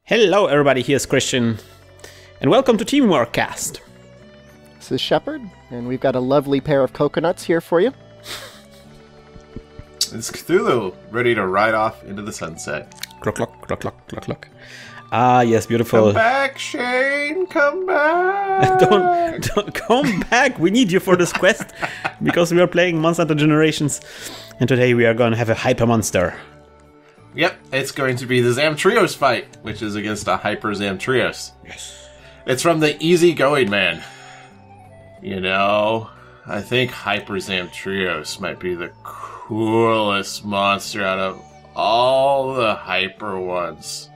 Hello everybody, here's Christian, and welcome to Teamwork Cast. This is Shepard, and we've got a lovely pair of coconuts here for you. It's Cthulhu, ready to ride off into the sunset. Cluck, cluck, cluck, cluck, cluck, cluck. Ah, yes, beautiful. Come back, Shane, come back! don't come back, we need you for this quest, because we are playing Monster Hunter Generations, and today we are going to have a hyper monster. Yep, it's going to be the Zamtrios fight, which is against a Hyper Zamtrios. Yes. It's from the Easygoing Man. You know, I think Hyper Zamtrios might be the coolest monster out of all the Hyper ones.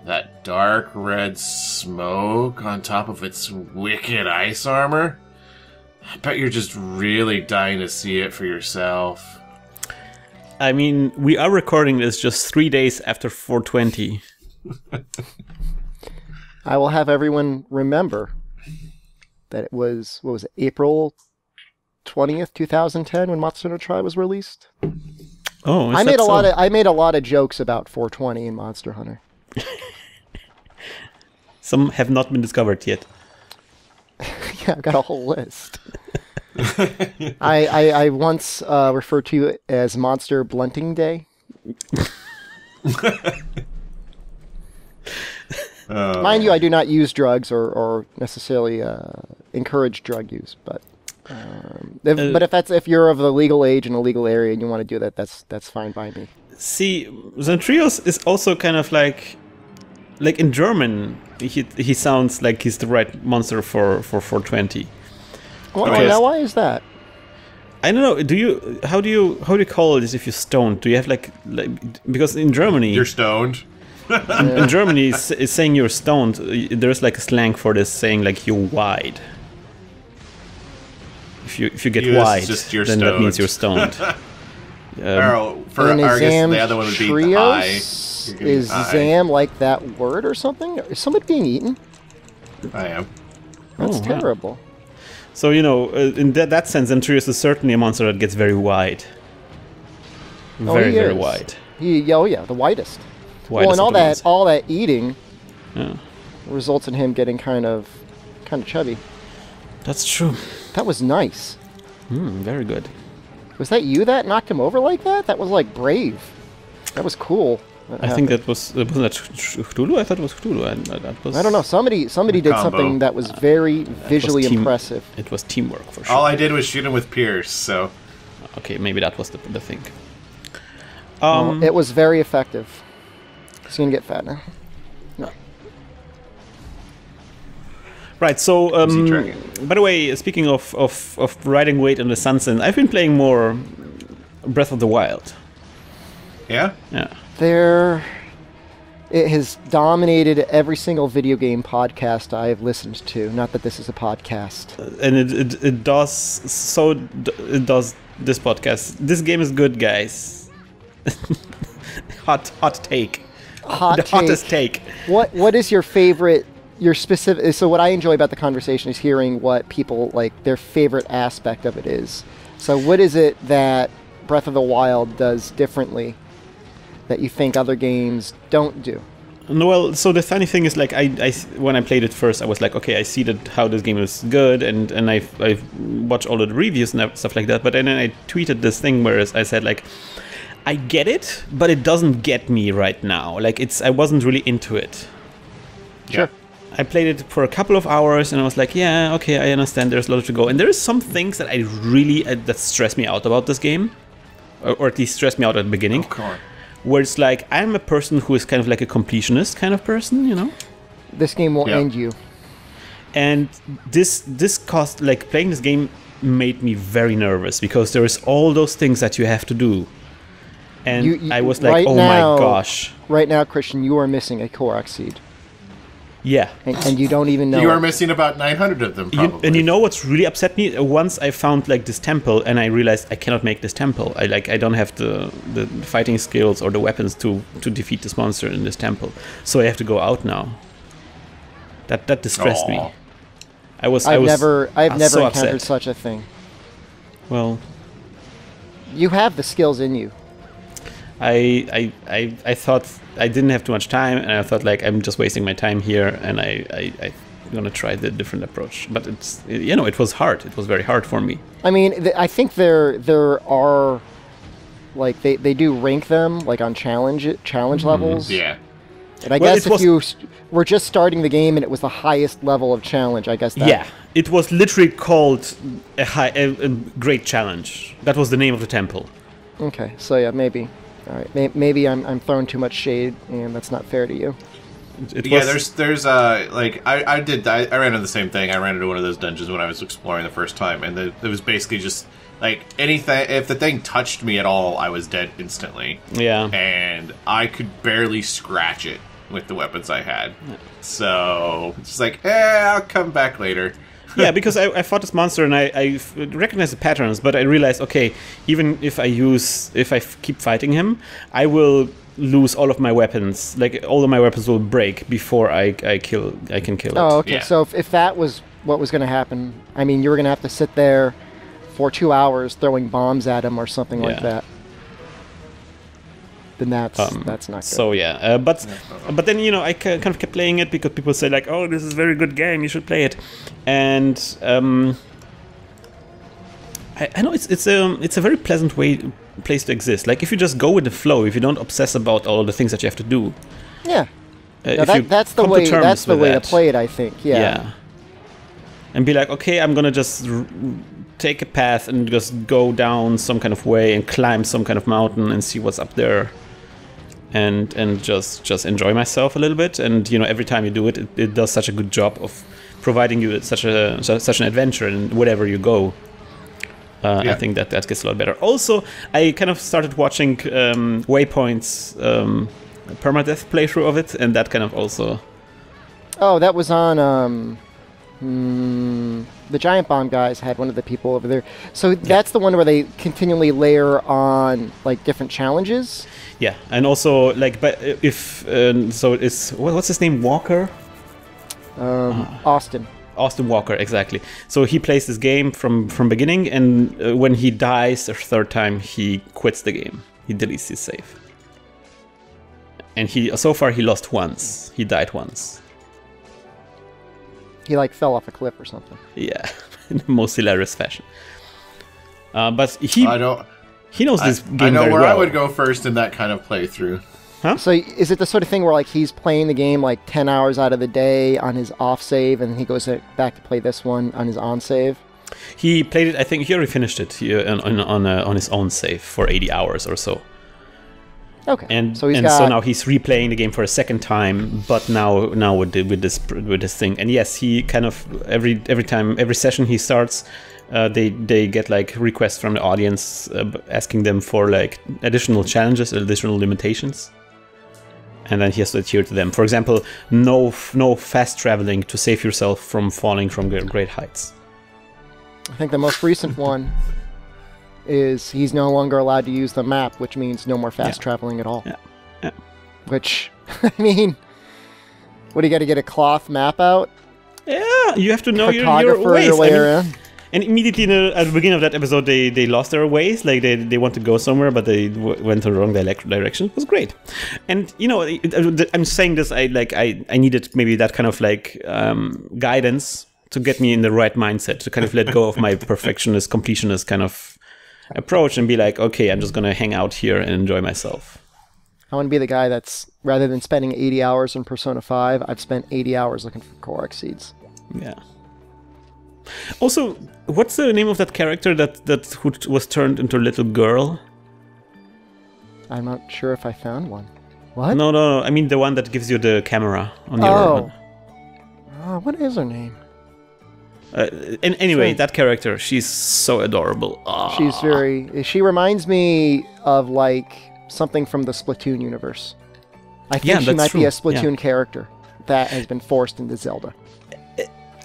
That dark red smoke on top of its wicked ice armor. I bet you're just really dying to see it for yourself. I mean, we are recording this just 3 days after 420. I will have everyone remember that it was, what was it, April 20th, 2010 when Monster Hunter Tri was released? Oh, I made a lot of jokes about 420 in Monster Hunter. Some have not been discovered yet. Yeah, I've got a whole list. I once referred to it as Monster Blunting Day. Mind you, I do not use drugs or necessarily encourage drug use, but if you're of the legal age in a legal area and you want to do that, that's fine by me. See, Zamtrios is also kind of like in German, he sounds like he's the right monster for 420. Well, now why is that? I don't know. How do you call this if you're stoned? Do you have like because in Germany You're stoned. in Germany is saying you're stoned. There's like a slang for this, saying like you're wide. If you get wide, then stoned. that means you're stoned. For I guess the other one would be high. Is Zam like that word or something? Is somebody being eaten? I am. That's terrible. Wow. So, you know, in that sense, Zamtrios is certainly a monster that gets very wide. Very wide. Oh yeah, the widest. Well, and all that eating results in him getting kind of chubby. That's true. That was nice. Very good. Was that you that knocked him over like that? That was like brave. That was cool. I think wasn't that Cthulhu? I thought it was Cthulhu. I don't know. Somebody did something that was very visually impressive. It was teamwork for sure. All I did was shoot him with Pierce, so... Okay, maybe that was the thing. It was very effective. He's gonna get fat now. No. Right, so, by the way, speaking of riding weight on the sunset, I've been playing more Breath of the Wild. Yeah? Yeah. It has dominated every single video game podcast I've listened to. Not that this is a podcast. And it does this podcast. This game is good, guys. hot take. Hottest take. What is your favorite? Your specific. So what I enjoy about the conversation is hearing what people like their favorite aspect of it is. So what is it that Breath of the Wild does differently that you think other games don't do? Well, so the funny thing is, like, I when I played it first, I was like, okay, I see that how this game is good, and I've watched all of the reviews and stuff like that. But then I tweeted this thing where I said, like, I get it, but it doesn't get me right now. Like, I wasn't really into it. Sure. I played it for a couple of hours, and I was like, yeah, okay, I understand. There's a lot to go, and there is some things that I really that stress me out about this game, or at least stress me out at the beginning. Okay. Where it's like, I'm a person who is kind of like a completionist kind of person, you know? This game will end you. And this cost, like, playing this game made me very nervous, because there is all those things that you have to do. And I was like, right oh now, my gosh. Right now, Christian, you are missing a Korok seed. Yeah. And you don't even know. You are missing about 900 of them, probably. And you know what's really upset me? Once I found like this temple, and I realized I cannot make this temple. I don't have the fighting skills or the weapons to defeat this monster in this temple. So I have to go out now. That distressed me. I've never encountered such a thing. Well, you have the skills in you. I thought I didn't have too much time, and I thought like I'm just wasting my time here, and I'm gonna try the different approach. But it was hard. It was very hard for me. I mean, I think there are, like, they do rank them like on challenge levels. Yeah. And I guess if you were just starting the game and it was the highest level of challenge, I guess that... Yeah, it was literally called a great challenge. That was the name of the temple. Okay, so yeah, maybe. All right, maybe I'm throwing too much shade, and that's not fair to you. There's like I ran into the same thing. I ran into one of those dungeons when I was exploring the first time, and it was basically just like anything. If the thing touched me at all, I was dead instantly. Yeah, and I could barely scratch it with the weapons I had. So it's just like, I'll come back later. Yeah, because I fought this monster and I recognized the patterns, but I realized, okay, even if I keep fighting him, I will lose all of my weapons. Like, all of my weapons will break before I can kill it. Oh, okay. Yeah. So if that was what was going to happen, I mean, you were going to have to sit there for 2 hours throwing bombs at him or something like that. Then that's not good. So yeah, but then I kind of kept playing it because people say like, oh, this is a very good game, you should play it, and I know it's a very pleasant place to exist. Like, if you just go with the flow, if you don't obsess about all the things that you have to do. Yeah. That's the way to play it, I think. Yeah. And be like, okay, I'm gonna just take a path and just go down some kind of way and climb some kind of mountain and see what's up there. And just enjoy myself a little bit, and every time you do it, it does such a good job of providing you such an adventure in wherever you go. I think that gets a lot better. Also, I kind of started watching Waypoint's permadeath playthrough of it, and that kind of also. Oh, that was on. The Giant Bomb guys had one of the people over there. So that's the one where they continually layer on like different challenges. Yeah, and also like, but if so, it's what's his name? Walker. Austin Walker, exactly. So he plays this game from beginning, and when he dies a third time, he quits the game. He deletes his save. And so far he lost once. He died once. He like fell off a cliff or something. Yeah, in the most hilarious fashion. But he knows this game very well. I know where I would go first in that kind of playthrough. Huh? So is it the sort of thing where like he's playing the game like 10 hours out of the day on his off save, and then he goes back to play this one on his on save? He played it. I think he already finished it on his own save for 80 hours or so. Okay. And so now he's replaying the game for a second time, but now with this thing. And yes, he kind of every session he starts, they get like requests from the audience asking them for like additional challenges, additional limitations, and then he has to adhere to them. For example, no fast traveling to save yourself from falling from great heights. I think the most recent one is he's no longer allowed to use the map, which means no more fast traveling at all. Yeah. Which, I mean, what, do you got to get a cloth map out? Yeah, you have to know your ways. Around. And immediately at the beginning of that episode, they lost their ways. Like they want to go somewhere, but they went in the wrong direction. It was great. And I'm saying this. I needed maybe that kind of like guidance to get me in the right mindset, to kind of let go of my perfectionist, completionist kind of approach and be like, okay, I'm just gonna hang out here and enjoy myself. I want to be the guy that's, rather than spending 80 hours in Persona 5, I've spent 80 hours looking for Korok seeds. Yeah. Also, what's the name of that character that was turned into a little girl? I'm not sure if I found one. What? No. I mean the one that gives you the camera on your. Oh, what is her name? And anyway, that character, she's so adorable. She reminds me of like something from the Splatoon universe. I think she might be a Splatoon character that has been forced into Zelda.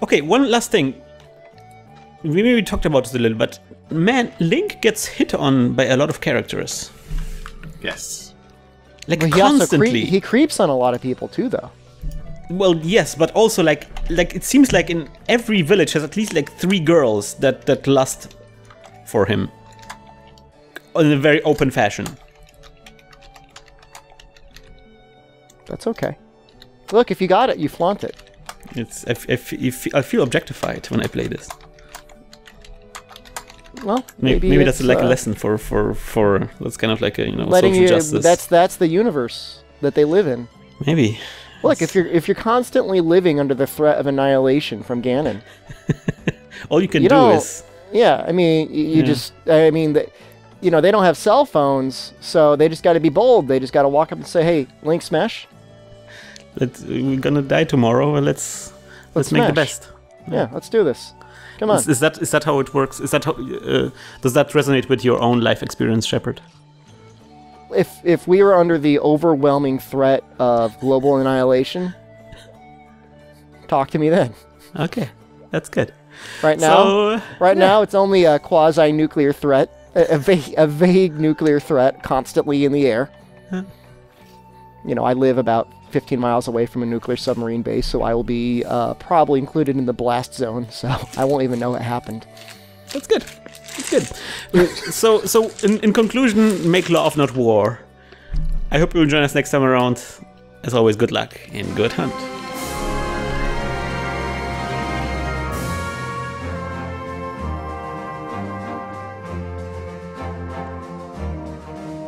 Okay, one last thing. We maybe talked about this a little, but man, Link gets hit on by a lot of characters. Yes. Like constantly. He creeps on a lot of people too, though. Well, yes, but also like it seems like in every village has at least like 3 girls that lust for him in a very open fashion. That's okay. Look, if you got it, you flaunt it. I feel objectified when I play this. Well, maybe that's like a lesson for that's kind of like a social justice. That's the universe that they live in. Maybe. Look, if you're constantly living under the threat of annihilation from Ganon, all you can do is. Yeah, I mean, you just. I mean, they don't have cell phones, so they just got to be bold. They just got to walk up and say, "Hey, Link, smash." We're gonna die tomorrow. Let's make the best. Yeah, let's do this. Come on. Is that how it works? Is that how, does that resonate with your own life experience, Shepard? If we were under the overwhelming threat of global annihilation, talk to me then. Okay, that's good. Right now, it's only a quasi-nuclear threat, a vague nuclear threat, constantly in the air. Huh. I live about 15 miles away from a nuclear submarine base, so I will be probably included in the blast zone, so I won't even know it happened. That's good. That's good. So in conclusion, make love, not war. I hope you'll join us next time around. As always, good luck and good hunt.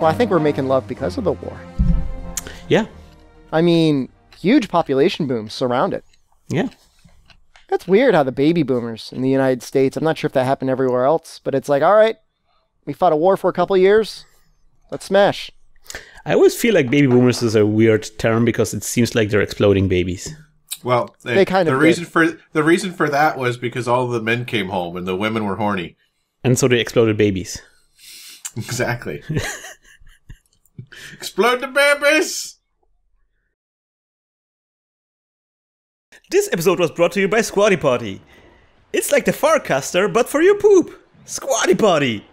Well, I think we're making love because of the war. Yeah. I mean, huge population booms surround it. Yeah. That's weird how the baby boomers in the United States, I'm not sure if that happened everywhere else, but it's like, all right, we fought a war for a couple of years. Let's smash. I always feel like baby boomers is a weird term because it seems like they're exploding babies. Well, they kind of the reason for that was because all the men came home and the women were horny. And so they exploded babies. Exactly. Explode the babies! This episode was brought to you by Squatty Potty. It's like the Farcaster, but for your poop. Squatty Potty!